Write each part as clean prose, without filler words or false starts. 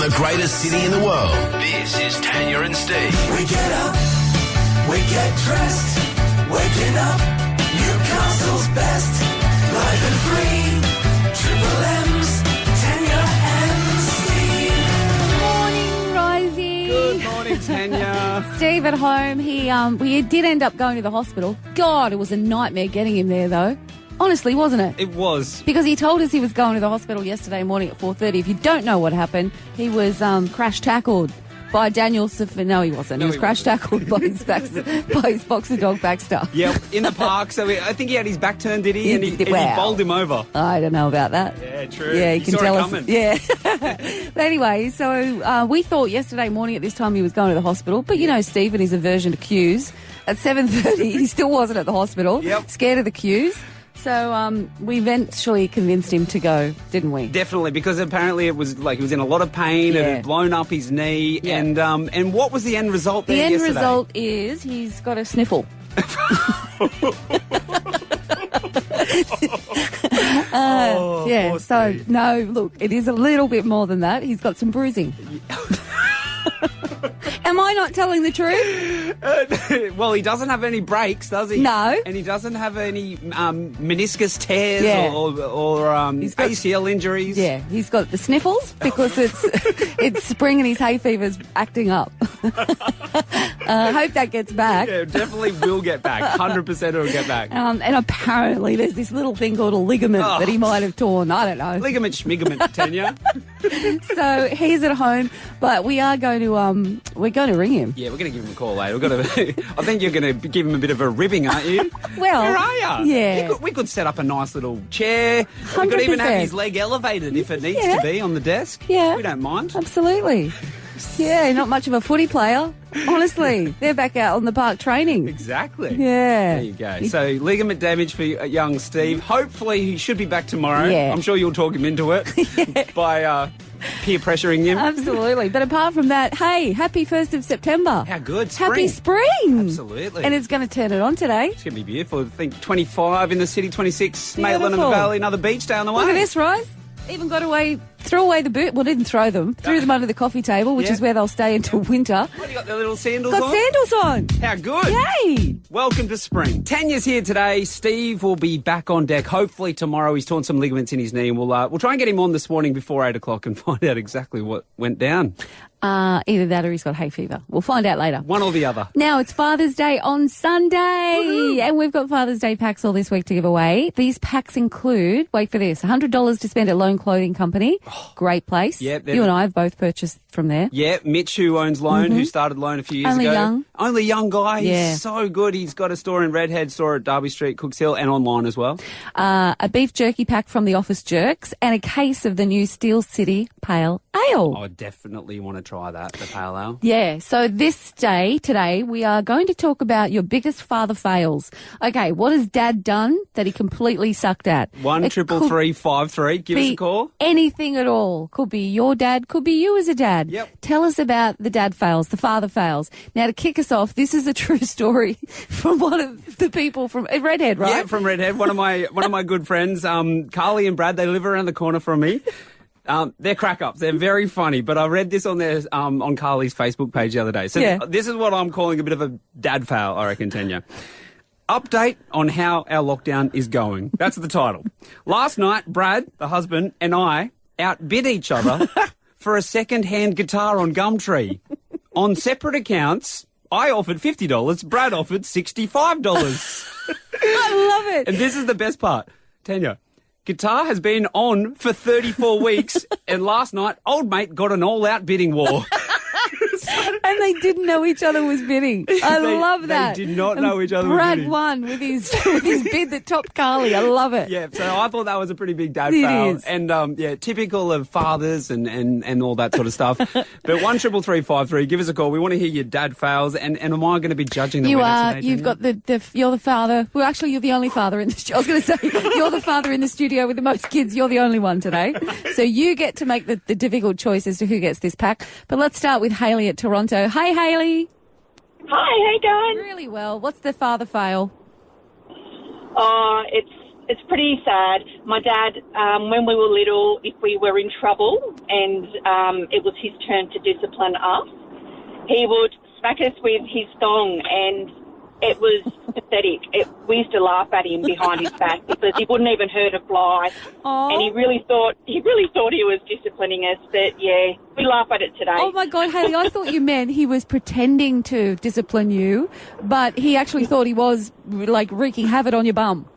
the greatest city in the world. This is Tanya and Steve. We get up, we get dressed, waking up, Newcastle's best, live and free, Triple M's, Tanya and Steve. Morning, Rosie. Good morning, Tanya. Steve at home. We did end up going to the hospital. God, it was a nightmare getting him there, though. Honestly, wasn't it? It was. Because he told us he was going to the hospital yesterday morning at 4:30. If you don't know what happened, he was crash tackled by Daniel. No, he wasn't. He was crash tackled by his boxer dog Baxter. Yep, in the park. So I think he had his back turned, did he? And he bowled him over. I don't know about that. Yeah, true. Yeah, you can saw tell it us. coming. Yeah. But anyway, so we thought yesterday morning at this time he was going to the hospital. But you know, Steve and his aversion to queues. At 7:30, he still wasn't at the hospital. Yep. Scared of the queues. So we eventually convinced him to go, didn't we? Definitely, because apparently it was like he was in a lot of pain. Yeah. It had blown up his knee. Yeah. And what was the end result there The end yesterday? result is he's got a sniffle. Yeah, poor so Steve. no, look, it is a little bit more than that. He's got some bruising. Am I not telling the truth? Well, he doesn't have any breaks, does he? No. And he doesn't have any meniscus tears Yeah. or He's got- ACL injuries. Yeah, he's got the sniffles because it's spring and his hay fever's acting up. I hope that gets back. Yeah, definitely will get back. 100% it'll get back. And apparently there's this little thing called a ligament that he might have torn. I don't know. Ligament schmigament, Tanya. So he's at home, but we are going to we're going to ring him. Yeah, we're going to give him a call later. We've got to. I think you're going to give him a bit of a ribbing, aren't you? Well, where are you? yeah. We could set up a nice little chair. We could even have 100%. his leg elevated if it needs Yeah. to be on the desk. Yeah. We don't mind. Absolutely. Yeah, not much of a footy player. Honestly, they're back out on the park training. Exactly. Yeah. There you go. So ligament damage for young Steve. Hopefully he should be back tomorrow. Yeah. I'm sure you'll talk him into it by peer pressuring him. Absolutely. But apart from that, hey, happy 1st of September. How good. Spring. Happy spring. Absolutely. And it's going to turn it on today. It's going to be beautiful. I think 25 in the city, 26 Maitland and the Beautiful. Valley, another beach day on the way. Look at this, Rose. Even threw away the boot. Well, didn't throw them. Threw them under the coffee table, which Yeah. is where they'll stay until winter. What, you got the little sandals Got on? sandals on. How good. Yay. Welcome to spring. Tanya's here today. Steve will be back on deck hopefully tomorrow. He's torn some ligaments in his knee, and we'll try and get him on this morning before 8 o'clock and find out exactly what went down. Either that or he's got hay fever. We'll find out later. One or the other. Now, it's Father's Day on Sunday, Woohoo. and we've got Father's Day packs all this week to give away. These packs include, wait for this, $100 to spend at Loan Clothing Company. Great place. Yeah, they're- you and I have both purchased from there. Yeah, Mitch, who owns Loan, who started Loan a few years Only ago. young. Only young guy. Yeah. He's so good. He's got a store in Redhead, store at Derby Street, Cooks Hill, and online as well. A beef jerky pack from the Office Jerks, and a case of the new Steel City Pale Ale. I definitely want to try that, the pale ale. Yeah, so today, we are going to talk about your biggest father fails. Okay, what has Dad done that he completely sucked at? 1-333-5-3. Give us a Be call. anything at all. Could be your dad, could be you as a dad. Yep. Tell us about the dad fails, the father fails. Now, to kick us off, this is a true story from one of the people from Redhead, right? Yeah, from Redhead. One of my good friends, Carly and Brad. They live around the corner from me. They're crack-ups. They're very funny. But I read this on their on Carly's Facebook page the other day. So Yeah. This is what I'm calling a bit of a dad fail, I reckon, Tanya. Update on how our lockdown is going. That's the title. Last night, Brad, the husband, and I outbid each other for a second-hand guitar on Gumtree. On separate accounts, I offered $50. Brad offered $65. I love it. And this is the best part. Tanya, guitar has been on for 34 weeks, and last night, old mate got an all-out bidding war. And they didn't know each other was bidding. I love that. They did not And know each other was Brad bidding. won with his bid that topped Carly. I love it. Yeah, so I thought that was a pretty big dad It fail. is. And, typical of fathers and all that sort of stuff. But 1-333-5-3, give us a call. We want to hear your dad fails. And am I going to be judging the You winners are. today, You've Tanya? got you're the father. Well, actually, you're the only father in the studio. I was going to say, you're the father in the studio with the most kids. You're the only one today. So you get to make the difficult choice as to who gets this pack. But let's start with Hayley at Toronto. Hey, Hayley. Hi, how you going? Really well. What's the father fail? It's it's pretty sad. My dad, when we were little, if we were in trouble and it was his turn to discipline us, he would smack us with his thong, and it was pathetic. We used to laugh at him behind his back because he wouldn't even hurt a fly. Aww. And he really thought he was disciplining us. But yeah, we laugh at it today. Oh my God, Hayley, I thought you meant he was pretending to discipline you, but he actually thought he was like wreaking havoc on your bum.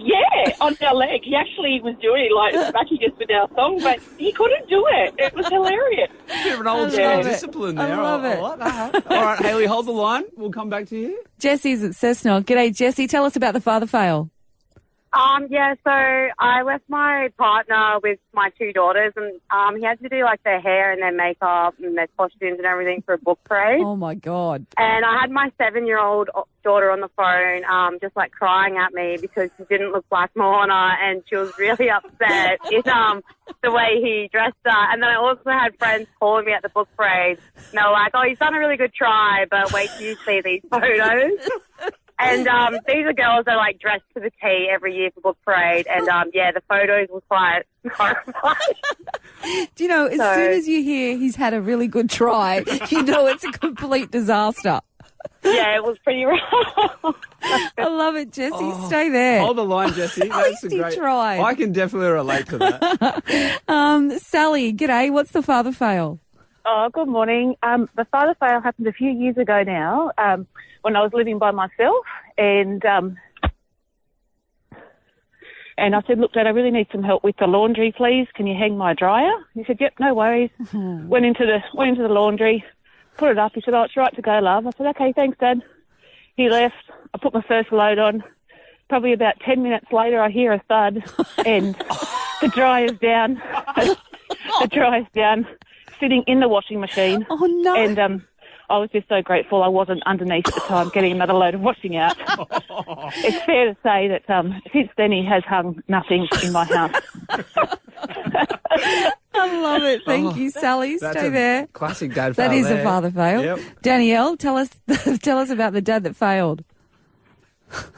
Yeah, on our leg. He actually was doing it, like smacking us with our thong, but he couldn't do it. It was hilarious. Bit of an old school discipline there. I love it. I like that. All right, Hayley, hold the line. We'll come back to you. Jesse's at Cessnock. G'day, Jesse. Tell us about the father fail. Yeah, so I left my partner with my two daughters, and he had to do like their hair and their makeup and their costumes and everything for a book parade. Oh my God. And I had my 7-year-old daughter on the phone, just like crying at me because she didn't look like Moana, and she was really upset in the way he dressed her. And then I also had friends calling me at the book parade, and they were like, "Oh, he's done a really good try, but wait till you see these photos." And these are girls that are like dressed to the T every year for book parade, and yeah, the photos were quite horrifying. Do you know, as soon as you hear he's had a really good try, you know it's a complete disaster. Yeah, it was pretty rough. I love it, Jesse. Stay there. Hold the line, Jesse. At least he tried. I can definitely relate to that. Sally, g'day. What's the father fail? Oh, good morning. The father fail happened a few years ago now, when I was living by myself, and I said, "Look, Dad, I really need some help with the laundry, please. Can you hang my dryer?" He said, "Yep, no worries." Went into the laundry, put it up. He said, "Oh, it's right to go, love." I said, "Okay, thanks, Dad." He left. I put my first load on. Probably about 10 minutes later, I hear a thud, and the dryer's down. The dryer's down, sitting in the washing machine. Oh, no. And I was just so grateful I wasn't underneath at the time getting another load of washing out. It's fair to say that since then he has hung nothing in my house. I love it. Thank you, Sally. Stay there. Classic dad fail. That is there. a father fail. Yep. Danielle, tell us about the dad that failed.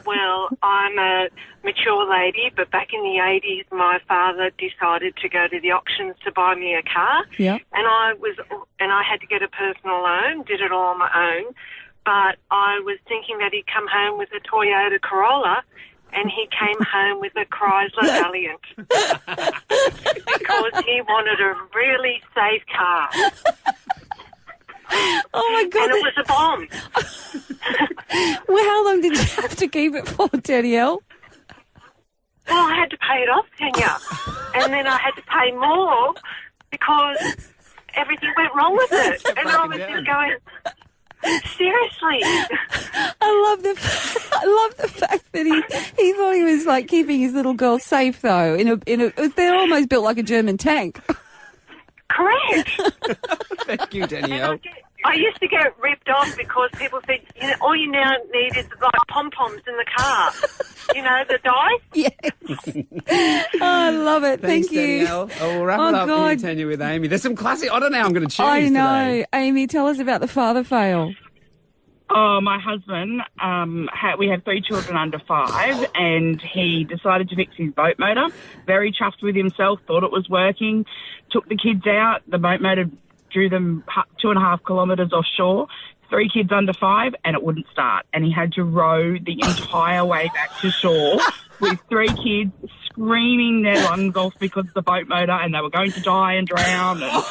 Well, I'm a mature lady, but back in the 80s, my father decided to go to the auctions to buy me a car. Yeah. And I had to get a personal loan, did it all on my own. But I was thinking that he'd come home with a Toyota Corolla, and he came home with a Chrysler Valiant because he wanted a really safe car. Oh, my God. And it was a bomb. Well, how long did you have to keep it for, Danielle? Well, I had to pay it off, Tanya. And then I had to pay more because everything went wrong with it. And I was just going, seriously? I love the fact that he thought he was like keeping his little girl safe though. They're almost built like a German tank. Correct. Thank you, Danielle. I used to get ripped off because people said, all you now need is like pom-poms in the car. The dice? Yes. Oh, I love it. Thanks, Thank you. Danielle. Oh, we'll wrap it up God. here, Tanya, with Amy. There's some classic. I don't know. I'm going to choose. I know. Today. Amy, tell us about the father fail. Oh, my husband, we have 3 children under 5, and he decided to fix his boat motor. Very chuffed with himself, thought it was working, took the kids out. The boat motor drew them 2.5 kilometres offshore. 3 kids under 5, and it wouldn't start. And he had to row the entire way back to shore with 3 kids screaming their lungs off because of the boat motor, and they were going to die and drown. And,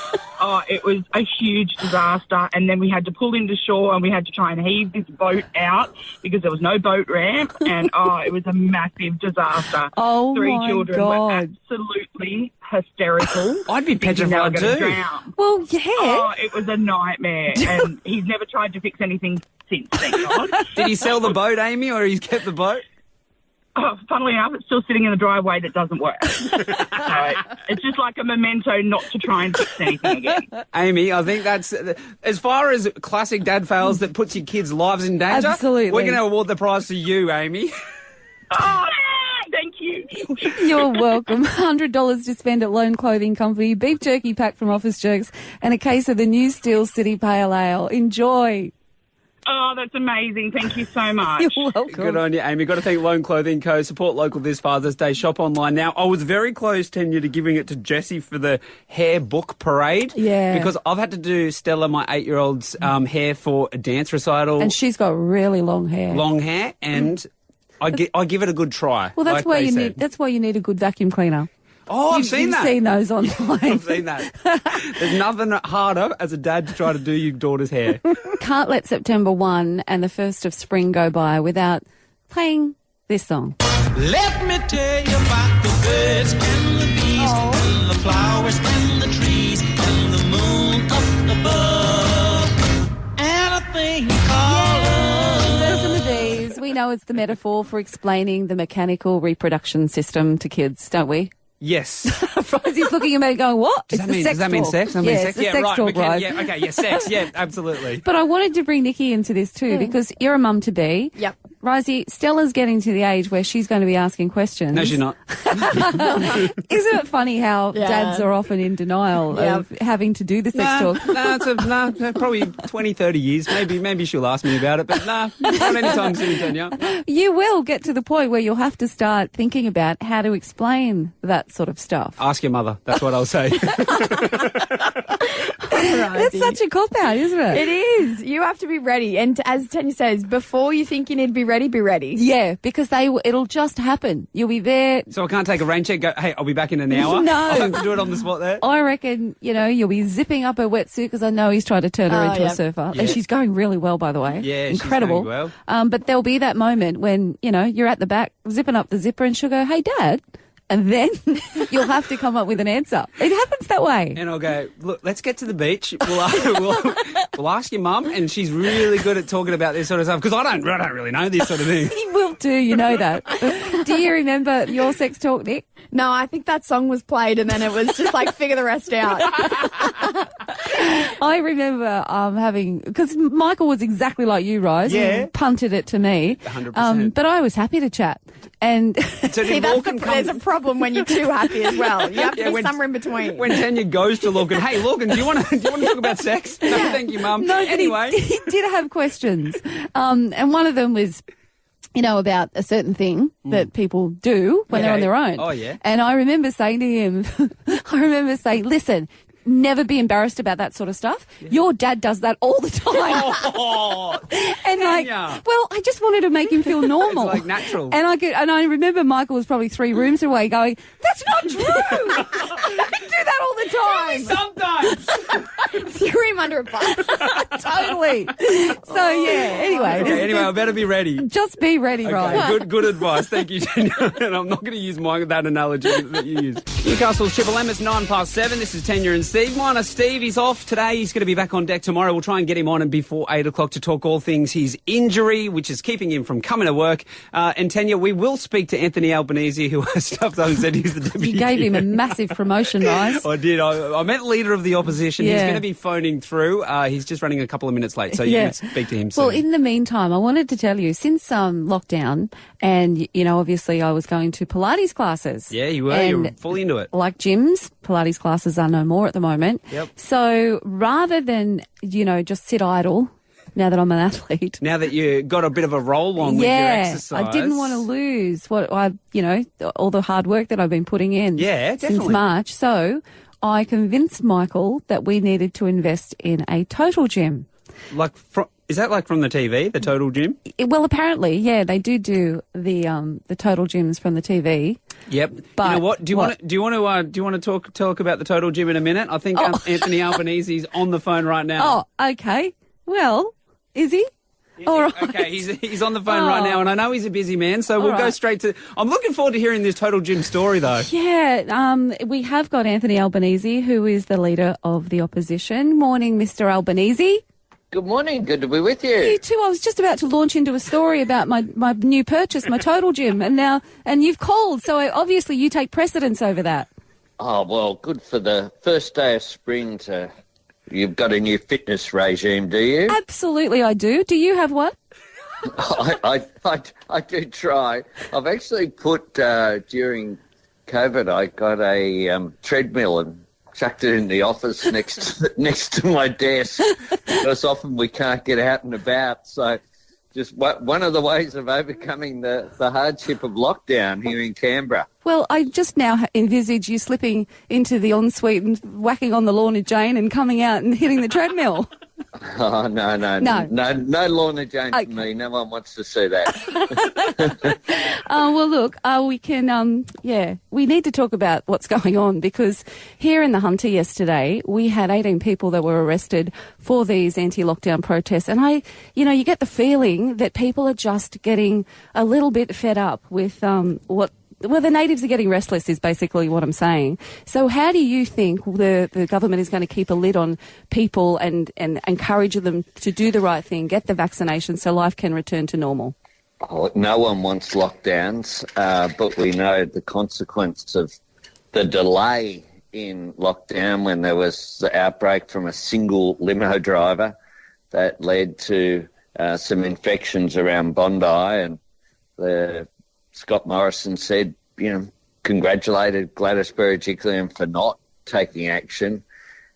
it was a huge disaster. And then we had to pull him to shore, and we had to try and heave this boat out because there was no boat ramp. And, it was a massive disaster. Oh, 3 my children God. were absolutely hysterical. I'd be petrified too. Drown. Well, yeah. Oh, it was a nightmare. And he's never tried to fix anything since, thank God. Did he sell the boat, Amy, or he's kept the boat? Oh, funnily enough, it's still sitting in the driveway that doesn't work. So it's just like a memento not to try and fix anything again. Amy, I think that's, as far as classic dad fails that puts your kids' lives in danger, Absolutely. we're going to award the prize to you, Amy. Oh, thank you. You're welcome. $100 to spend at Lone Clothing Company, beef jerky pack from Office Jerks, and a case of the new Steel City Pale Ale. Enjoy. Oh, that's amazing. Thank you so much. You're welcome. Good on you, Amy. Got to thank Lone Clothing Co. Support local this Father's Day. Shop online now. I was very close, Tanya, to giving it to Jessie for the hair book parade. Yeah. Because I've had to do Stella, my 8-year-old's hair for a dance recital. And she's got really long hair. Long hair, and I give it a good try. Well, that's like why they you said. need. That's why you need a good vacuum cleaner. Oh, I've seen You've that. seen those online. I've seen that. There's nothing harder as a dad to try to do your daughter's hair. Can't let September 1 and the 1st of spring go by without playing this song. Let me tell you about the birds and the bees and the flowers and the trees and the moon up above and a thing called love. Birds and the bees. We know it's the metaphor for explaining the mechanical reproduction system to kids, don't we? Yes. He's looking at me going, what? Does that mean sex? Does that mean sex? It's Yeah, sex right. talk, Rose. Yeah, okay, yeah, sex. Yeah, absolutely. But I wanted to bring Nikki into this too because you're a mum-to-be. Yep. Rosie, Stella's getting to the age where she's going to be asking questions. No, she's not. Isn't it funny how dads are often in denial of having to do the sex talk? Probably 20, 30 years. Maybe she'll ask me about it, but not anytime soon, Tanya. You will get to the point where you'll have to start thinking about how to explain that sort of stuff. Ask your mother. That's what I'll say. That's such a cop-out, isn't it? It is. You have to be ready. And as Tanya says, before you think you need to be ready, be ready. Yeah, because it'll just happen. You'll be there. So I can't take a rain check, go, hey, I'll be back in an hour? No. I'll have to do it on the spot there? I reckon, you'll be zipping up her wetsuit because I know he's trying to turn her into a surfer. Yeah. And she's going really well, by the way. Yeah, incredible. she's going well. But there'll be that moment when, you're at the back zipping up the zipper and she'll go, hey, Dad. And then you'll have to come up with an answer. It happens that way. And I'll go, look, let's get to the beach. We'll ask your mum, and she's really good at talking about this sort of stuff, because I don't really know this sort of thing. He will too, you know that. Do you remember your sex talk, Nick? No, I think that song was played and then it was just like figure the rest out. I remember because Michael was exactly like you, Rose. Yeah. He punted it to me. 100%. But I was happy to chat. And So See, there's a problem when you're too happy as well. You have to be when- somewhere in between. When Tanya goes to Logan, hey, Logan, do you want to talk about sex? No, thank you, Mum. No, but anyway. he did have questions. And one of them was, about a certain thing that people do when they're on their own. Oh, yeah. And I remember saying to him, listen, never be embarrassed about that sort of stuff. Yeah. Your dad does that all the time. Oh, and Tanya. I just wanted to make him feel normal. It's like natural. And I remember Michael was probably 3 rooms away going, that's not true. I do that all the time. Sometimes. Threw him under a bus. Totally. So, anyway. Okay, I better be ready. Just be ready, right? Okay, good advice. Thank you, Tanya. And I'm not going to use that analogy that you used. Newcastle's Triple M, it's 7:09. This is Tanya and Steve. Minor Steve, he's off today. He's going to be back on deck tomorrow. We'll try and get him on before 8 o'clock to talk all things his injury, which is keeping him from coming to work. And Tanya, we will speak to Anthony Albanese, who has stuffed up and said he's the deputy. You gave him a massive promotion, Rice. I did. I meant leader of the opposition. Yeah. He's going to be phoning through. He's just running a couple of minutes late, so you can speak to him soon. Well, in the meantime, I wanted to tell you, since lockdown, and, obviously I was going to Pilates classes. Yeah, you were. You were fully into it. Like gyms, Pilates classes are no more at the moment. Yep. So rather than, just sit idle, now that I'm an athlete. Now that you got a bit of a roll on with your exercise. I didn't want to lose all the hard work that I've been putting in since definitely. March. So I convinced Michael that we needed to invest in a total gym. Is that like from the TV, the Total Gym? Well, apparently, yeah, they do the total gyms from the TV. Yep. But you know what? Do you want to talk about the Total Gym in a minute? I think Anthony Albanese's on the phone right now. Oh, okay. Well, is he? All right. Okay, he's on the phone right now, and I know he's a busy man, so we'll go straight to... I'm looking forward to hearing this Total Gym story, though. Yeah, we have got Anthony Albanese, who is the leader of the opposition. Morning, Mr. Albanese. Good morning. Good to be with you. You too. I was just about to launch into a story about my new purchase, my Total Gym, and you've called, so obviously you take precedence over that. Oh, well, good for the first day of spring You've got a new fitness regime, do you? Absolutely, I do. Do you have one? I do try. I've actually put, during COVID, I got a treadmill and chucked it in the office next to my desk because often we can't get out and about. So just one of the ways of overcoming the hardship of lockdown here in Canberra. Well, I just now envisage you slipping into the ensuite and whacking on the Lorna Jane and coming out and hitting the treadmill. Oh, no Lorna Jane for me. No one wants to see that. Well, look, we can, we need to talk about what's going on because here in the Hunter yesterday, we had 18 people that were arrested for these anti-lockdown protests. And you get the feeling that people are just getting a little bit fed up with the natives are getting restless is basically what I'm saying. So how do you think the government is going to keep a lid on people and encourage them to do the right thing, get the vaccination so life can return to normal? Oh, no one wants lockdowns, but we know the consequence of the delay in lockdown when there was the outbreak from a single limo driver that led to some infections around Bondi, and Scott Morrison said, congratulated Gladys Berejiklian for not taking action.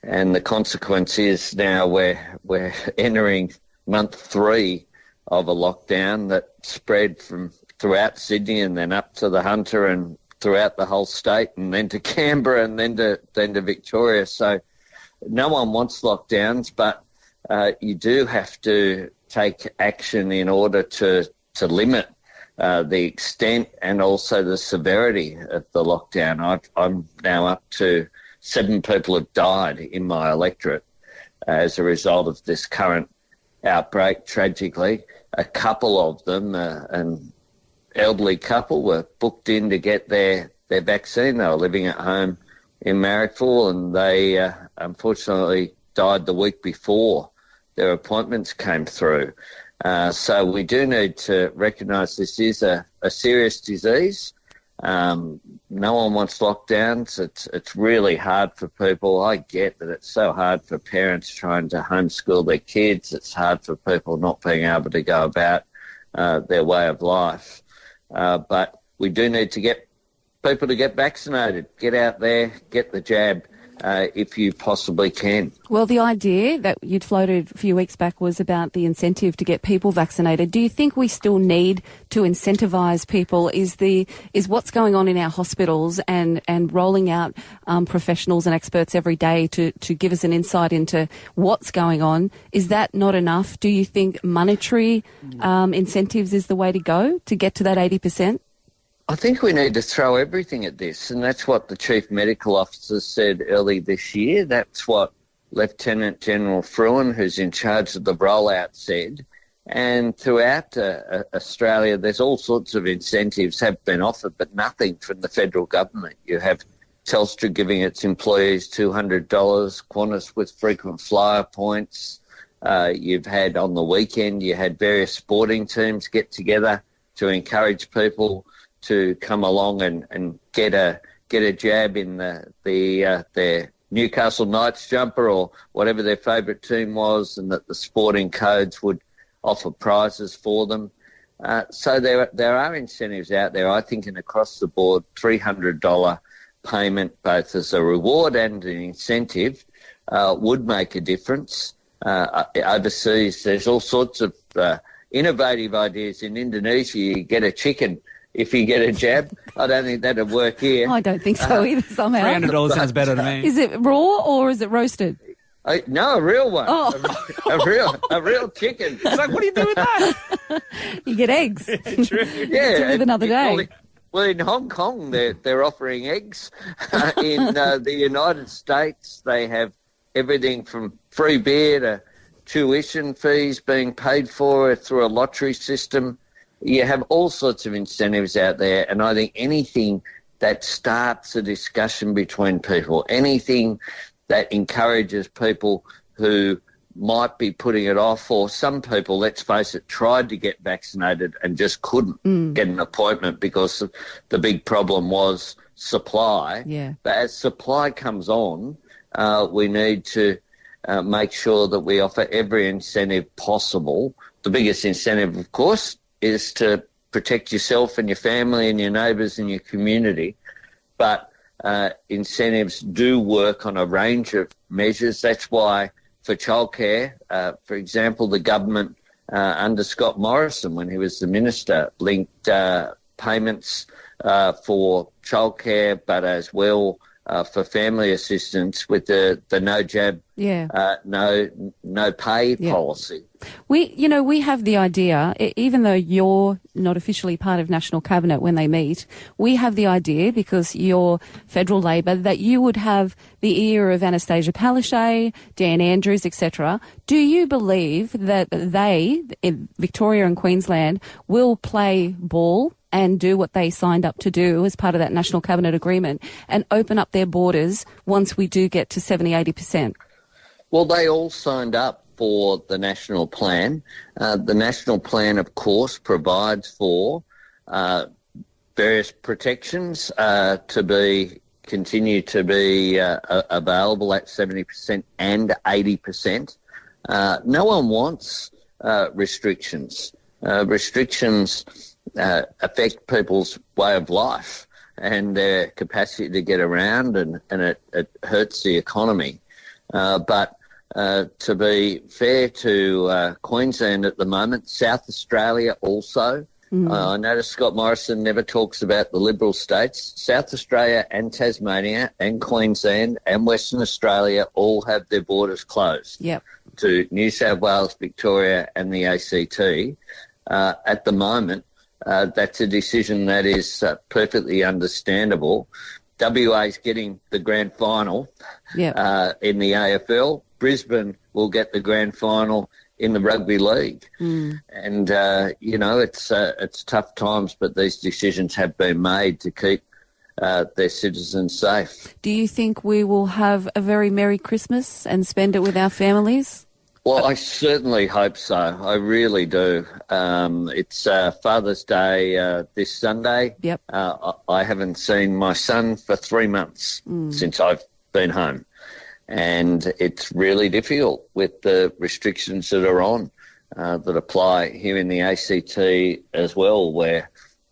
And the consequence is now we're entering month 3 of a lockdown that spread from throughout Sydney and then up to the Hunter and throughout the whole state and then to Canberra and then to Victoria. So no one wants lockdowns, but you do have to take action in order to limit the extent and also the severity of the lockdown. I'm now up to 7 people have died in my electorate as a result of this current outbreak, tragically. A couple of them, an elderly couple, were booked in to get their vaccine. They were living at home in Marrickville and they unfortunately died the week before their appointments came through. So we do need to recognise this is a serious disease. No one wants lockdowns. It's really hard for people. I get that it's so hard for parents trying to homeschool their kids. It's hard for people not being able to go about their way of life. But we do need to get people to get vaccinated. Get out there, get the jab. If you possibly can. Well, the idea that you'd floated a few weeks back was about the incentive to get people vaccinated. Do you think we still need to incentivise people? Is what's going on in our hospitals and rolling out professionals and experts every day to give us an insight into what's going on, is that not enough? Do you think monetary incentives is the way to go to get to that 80%? I think we need to throw everything at this, and that's what the Chief Medical Officer said early this year. That's what Lieutenant General Fruin, who's in charge of the rollout, said. And throughout Australia, there's all sorts of incentives have been offered, but nothing from the federal government. You have Telstra giving its employees $200, Qantas with frequent flyer points. You've had on the weekend, you had various sporting teams get together to encourage people to come along and get a jab in their Newcastle Knights jumper or whatever their favourite team was, and that the sporting codes would offer prizes for them. So there are incentives out there. I think an across the board $300 payment, both as a reward and an incentive, would make a difference. Overseas, there's all sorts of innovative ideas. In Indonesia, you get a chicken if you get a jab. I don't think that'd work here. I don't think so either, somehow. $300 sounds better to me. Is it raw or is it roasted? No, a real one. Oh. A real chicken. It's like, what do you do with that? You get eggs. True. Yeah. To live another day. Well, in Hong Kong, they're offering eggs. In the United States, they have everything from free beer to tuition fees being paid for through a lottery system. You have all sorts of incentives out there, and I think anything that starts a discussion between people, anything that encourages people who might be putting it off, or some people, let's face it, tried to get vaccinated and just couldn't get an appointment because the big problem was supply. Yeah. But as supply comes on, we need to make sure that we offer every incentive possible. The biggest incentive, of course, is to protect yourself and your family and your neighbours and your community. But incentives do work on a range of measures. That's why for childcare, for example, the government under Scott Morrison, when he was the minister, linked payments for childcare, but as well for family assistance with the no jab, no pay policy. We have the idea, even though you're not officially part of National Cabinet when they meet, we have the idea, because you're federal Labor, that you would have the ear of Anastasia Palaszczuk, Dan Andrews, etc. Do you believe that they, in Victoria and Queensland, will play ball and do what they signed up to do as part of that National Cabinet agreement and open up their borders once we do get to 70-80%? Well, they all signed up for the national plan. The national plan, of course, provides for various protections to continue to be available at 70% and 80%. No one wants restrictions. Restrictions affect people's way of life and their capacity to get around, and it hurts the economy. But to be fair to Queensland at the moment, South Australia also. I notice Scott Morrison never talks about the Liberal states. South Australia and Tasmania and Queensland and Western Australia all have their borders closed to New South Wales, Victoria and the ACT. At the moment, that's a decision that is perfectly understandable. WA's getting the grand final in the AFL. Brisbane will get the grand final in the rugby league. And, it's tough times, but these decisions have been made to keep their citizens safe. Do you think we will have a very Merry Christmas and spend it with our families? Well, I certainly hope so. I really do. It's Father's Day this Sunday. I haven't seen my son for 3 months since I've been home. And it's really difficult with the restrictions that are on, that apply here in the ACT as well, where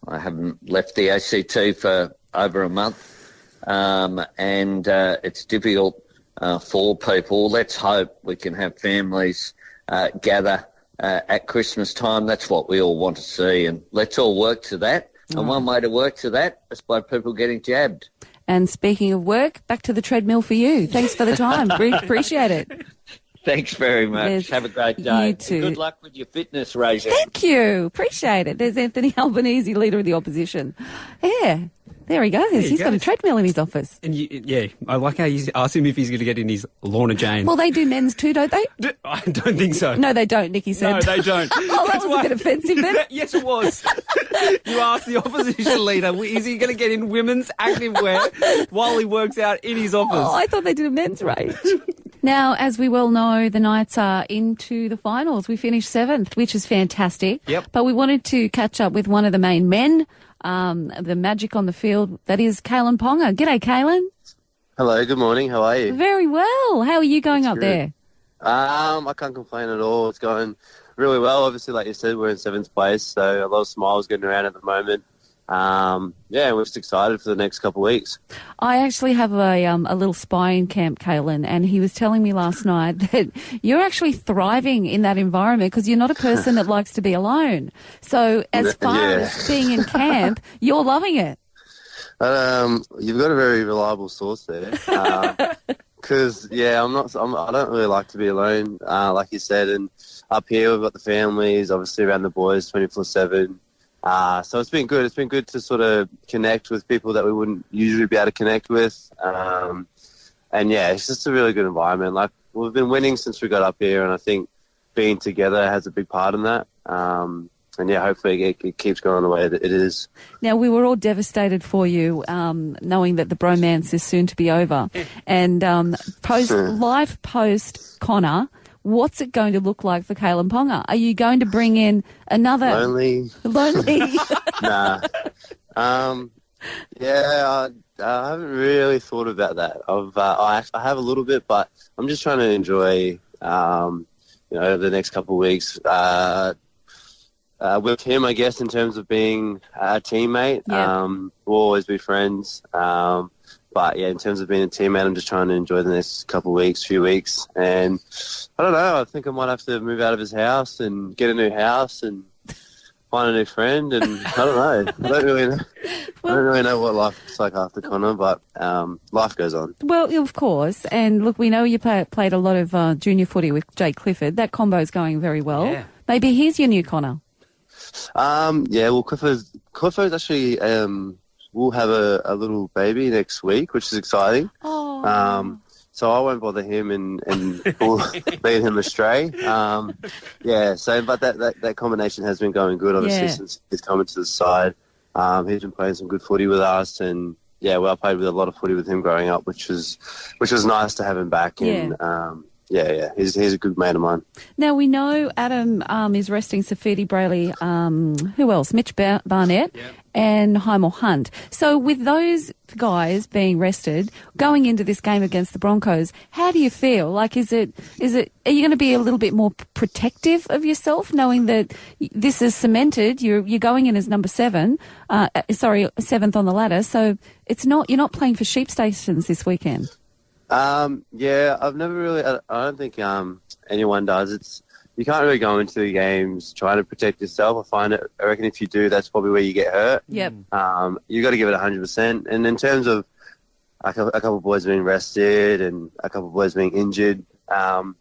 I haven't left the ACT for over a month. And it's difficult for people. Let's hope we can have families gather at Christmas time. That's what we all want to see, and let's all work to that. And one way to work to that is by people getting jabbed. And speaking of work, back to the treadmill for you. Thanks for the time. Appreciate it. Thanks very much. Yes, have a great day. you too. Good luck with your fitness regime. Thank you. Appreciate it. There's Anthony Albanese, Leader of the Opposition. Yeah. There he goes. He's got a treadmill in his office. And I like how you asked him if he's going to get in his Lorna Jane. Well, they do men's too, don't they? I don't think so. No, they don't, Nikki said. No, they don't. Oh, that was a bit offensive then. Yes, it was. You asked the opposition leader, is he going to get in women's activewear while he works out in his office? Oh, I thought they did a men's range. Now, as we well know, the Knights are into the finals. We finished 7th, which is fantastic. Yep. But we wanted to catch up with one of the main men, the magic on the field, that is Kalen Ponga. G'day, Kalen. Hello, good morning. How are you? Very well. How are you going up there? I can't complain at all. It's going really well. Obviously, like you said, we're in 7th place, so a lot of smiles getting around at the moment. We're just excited for the next couple of weeks. I actually have a little spy in camp, Kalen, and he was telling me last night that you're actually thriving in that environment because you're not a person that likes to be alone. So as far as being in camp, you're loving it. You've got a very reliable source there. Because I don't really like to be alone, like you said. And up here we've got the families, obviously around the boys, 24/7. So it's been good. It's been good to sort of connect with people that we wouldn't usually be able to connect with. It's just a really good environment. Like, we've been winning since we got up here, and I think being together has a big part in that. Hopefully it keeps going the way that it is. Now, we were all devastated for you, knowing that the bromance is soon to be over. And live post Connor, what's it going to look like for Kalen Ponga? Are you going to bring in another... Lonely? Nah. I haven't really thought about that. I have a little bit, but I'm just trying to enjoy, the next couple of weeks with him, I guess, in terms of being a teammate. We'll always be friends. But, yeah, in terms of being a teammate, I'm just trying to enjoy the next few weeks. And I don't know, I think I might have to move out of his house and get a new house and find a new friend. And I don't know. I don't really know what life is like after Connor, but life goes on. Well, of course. And, look, we know you played a lot of junior footy with Jake Clifford. That combo's going very well. Yeah. Maybe he's your new Connor. Yeah, well, Clifford's actually... we'll have a little baby next week, which is exciting. Oh. So I won't bother him and lead him astray. Yeah. So, but that combination has been going good, obviously, since he's coming to the side. He's been playing some good footy with us, and yeah, well, I played with a lot of footy with him growing up, which was nice to have him back. And yeah, he's a good mate of mine. Now, we know Adam is resting Safidi Brayley. Who else? Mitch Barnett and Hymel Hunt. So with those guys being rested, going into this game against the Broncos, how do you feel? Like, are you going to be a little bit more protective of yourself, knowing that this is cemented? You're going in as number 7, seventh on the ladder. So you're not playing for sheep stations this weekend. Yeah, I've never really. I don't think anyone does. You can't really go into the games trying to protect yourself. I reckon if you do, that's probably where you get hurt. Yep. You got to give it 100%. And in terms of a couple of boys being rested and a couple of boys being injured, our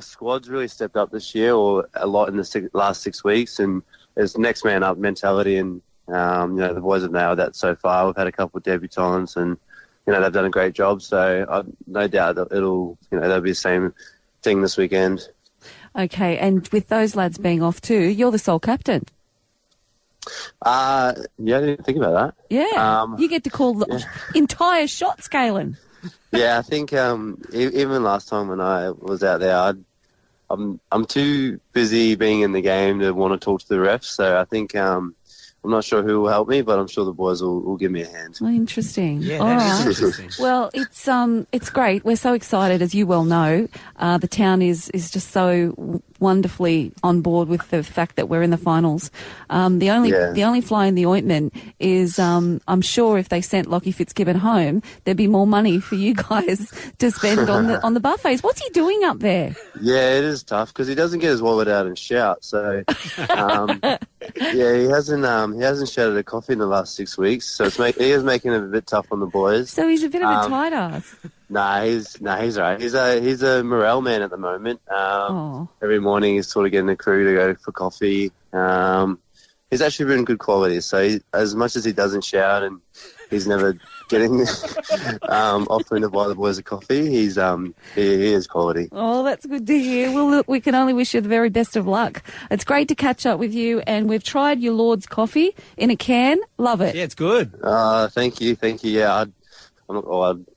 squad's really stepped up this year, or a lot in the last 6 weeks, and there's next man up mentality, and the boys have nailed that so far. We've had a couple of debutants, and they've done a great job. So I've no doubt that there'll be the same thing this weekend. Okay, and with those lads being off too, you're the sole captain. Yeah, I didn't think about that. Yeah, you get to call the entire shots, Galen. Yeah, I think even last time when I was out there, I'm too busy being in the game to want to talk to the refs. So I think I'm not sure who will help me, but I'm sure the boys will give me a hand. Oh, interesting. Yeah, all that right. is interesting. Well, it's great. We're so excited, as you well know. The town is just so wonderfully on board with the fact that we're in the finals. The only fly in the ointment is I'm sure if they sent Lockie Fitzgibbon home, there'd be more money for you guys to spend on the buffets. What's he doing up there? Yeah, it is tough because he doesn't get his wallet out and shout. So yeah, he hasn't shouted a coffee in the last 6 weeks. So he is making it a bit tough on the boys. So he's a bit of a tight ass. He's right. He's a morale man at the moment. Every morning he's sort of getting the crew to go for coffee. He's actually been good quality. So as much as he doesn't shout and he's never getting offering to buy the boys a coffee, he is quality. Oh, that's good to hear. Well, look, we can only wish you the very best of luck. It's great to catch up with you, and we've tried your Lord's coffee in a can. Love it. Yeah, it's good. Thank you. Yeah, I'm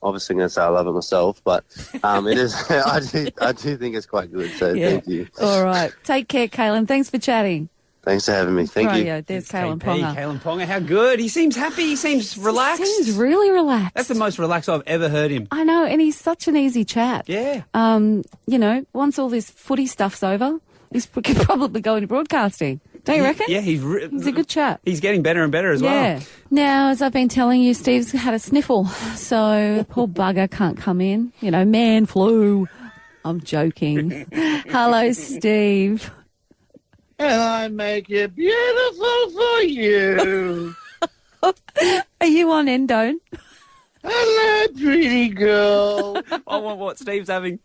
obviously going to say I love it myself, but it is. I do think it's quite good. So thank you. All right, take care, Kalen. Thanks for chatting. Thanks for having me. Thank you. There's Kalen Ponga. Kalen Ponga, how good. He seems happy. He seems relaxed. He seems really relaxed. That's the most relaxed I've ever heard him. I know, and he's such an easy chat. Yeah. Once all this footy stuff's over, he could probably go into broadcasting. Don't you reckon? Yeah, he's a good chap. He's getting better and better as well. Yeah. Now, as I've been telling you, Steve's had a sniffle, so poor bugger can't come in. Man flu. I'm joking. Hello, Steve. And I make it beautiful for you. Are you on endone? Hello, pretty girl. I want what Steve's having.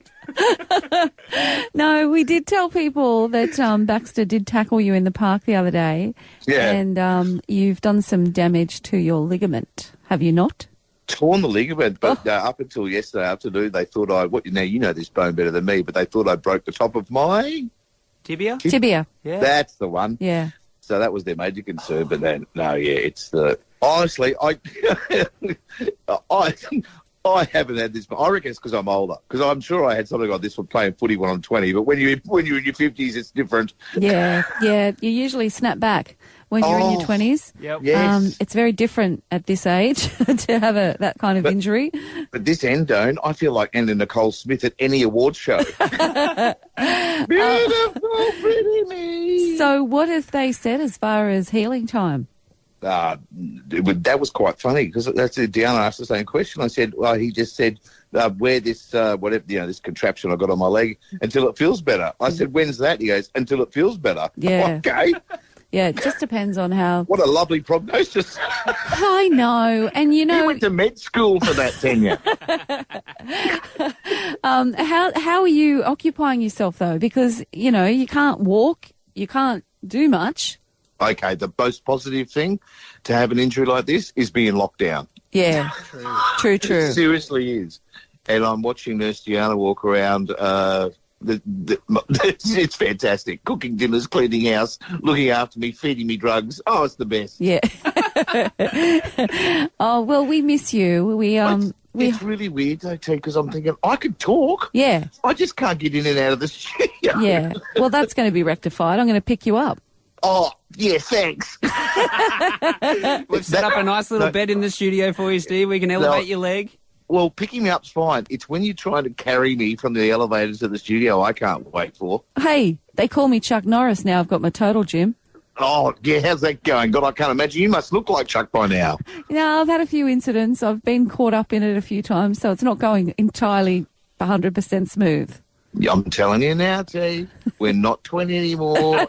No, we did tell people that Baxter did tackle you in the park the other day. Yeah. And you've done some damage to your ligament, have you not? Torn the ligament, but up until yesterday afternoon, they thought you know this bone better than me, but they thought I broke the top of my... Tibia? Tibia. Yeah. That's the one. Yeah. So that was their major concern, but then, it's the... Honestly, I haven't had this, but I reckon it's because I'm older. Because I'm sure I had something like this when playing footy when I'm 20, but when you're in your 50s, it's different. Yeah. You usually snap back when you're in your 20s. Yep. Yes. It's very different at this age to have that kind of injury. But this endone, I feel like ending Nicole Smith at any awards show. Beautiful, pretty me. So what have they said as far as healing time? that was quite funny because that's Deanna asked the same question. I said, well, he just said, wear this, whatever, this contraption I got on my leg until it feels better. I said, when's that? He goes, until it feels better. Yeah. Okay. Yeah, it just depends on how... What a lovely prognosis. I know, and He went to med school for that, Tanya. How are you occupying yourself, though? Because, you can't walk, you can't do much. Okay, the most positive thing to have an injury like this is being locked down. Yeah, true. It seriously is. And I'm watching Nurse Deanna walk around. It's fantastic. Cooking dinners, cleaning house, looking after me, feeding me drugs. Oh, it's the best. Yeah. Oh, well, we miss you. It's really weird, though, T, because I'm thinking, I could talk. Yeah. I just can't get in and out of the studio. Yeah. Well, that's going to be rectified. I'm going to pick you up. Oh, yeah, thanks. We've set up a nice little bed in the studio for you, Steve. We can elevate your leg. Well, picking me up's fine. It's when you're trying to carry me from the elevator to the studio I can't wait for. Hey, they call me Chuck Norris now. I've got my total gym. Oh, yeah, how's that going? God, I can't imagine. You must look like Chuck by now. I've had a few incidents. I've been caught up in it a few times, so it's not going entirely 100% smooth. I'm telling you now, T, we're not 20 anymore.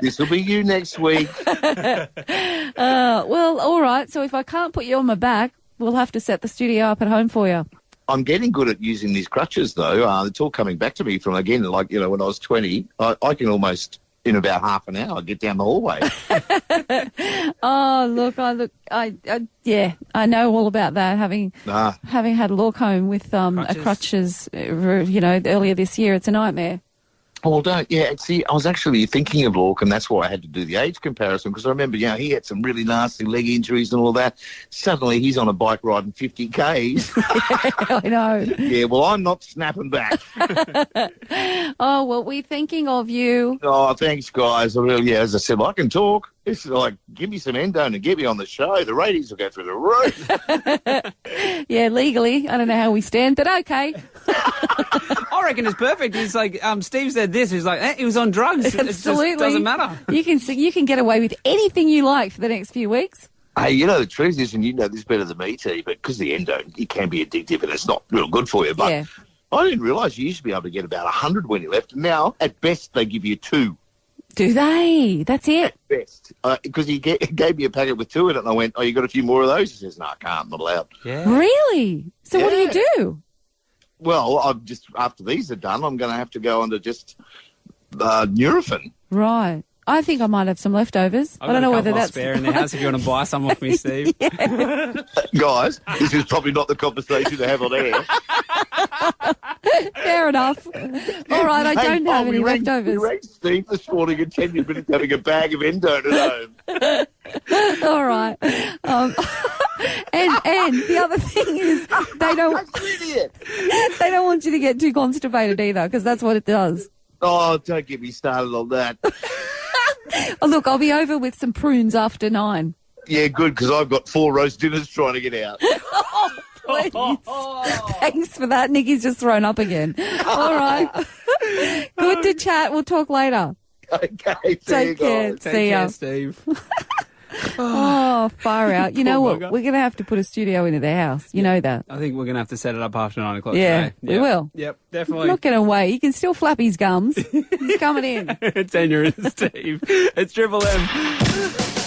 This will be you next week. Well, all right. So if I can't put you on my back, we'll have to set the studio up at home for you. I'm getting good at using these crutches, though. It's all coming back to me from, again, like, when I was 20, I can almost, in about half an hour, get down the hallway. Oh, look, I know all about that, having had a look home with crutches, earlier this year. It's a nightmare. Well, see, I was actually thinking of Lorcan, and that's why I had to do the age comparison, because I remember, he had some really nasty leg injuries and all that. Suddenly he's on a bike riding 50 Ks. I know. Yeah, well, I'm not snapping back. Oh, well, we're thinking of you. Oh, thanks, guys. As I said, I can talk. It's like, give me some endone and get me on the show. The ratings will go through the roof. Yeah, legally. I don't know how we stand, but okay. I reckon it's perfect. He's like, Steve said this. He's like, he was on drugs. Absolutely. It just doesn't matter. You can get away with anything you like for the next few weeks. Hey, the truth is, and you know this better than me, T, but because the endone, it can be addictive and it's not real good for you. But yeah. I didn't realise you used to be able to get about 100 when you left. And now, at best, they give you 2. Do they? That's it? At best. Because he gave me a packet with 2 in it, and I went, you got a few more of those? He says, no, I can't, I'm not allowed. Yeah. Really? So what do you do? Well, I'm just, after these are done, I'm going to have to go on to just Nurofen. Right. I think I might have some leftovers. I don't know whether that's spare in the house if you want to buy some off me, Steve. Guys, this is probably not the conversation to have on air. Fair enough. All right, I don't have any leftovers. We rang Steve this morning and 10 minutes having a bag of endone at home. All right. And the other thing is they don't want you to get too constipated either, because that's what it does. Oh, don't get me started on that. Oh, look, I'll be over with some prunes after 9. Yeah, good, because I've got 4 roast dinners trying to get out. Oh, please. Thanks for that. Nikki's just thrown up again. All right. Good to chat. We'll talk later. Okay. Take care. See ya. Steve. Oh, far out. You know what? We're going to have to put a studio into the house. You know that. I think we're going to have to set it up after 9 o'clock today. Yep. We will. Yep, definitely. I'm not going to wait. He can still flap his gums. He's coming in. Tanya and Steve. It's Triple M.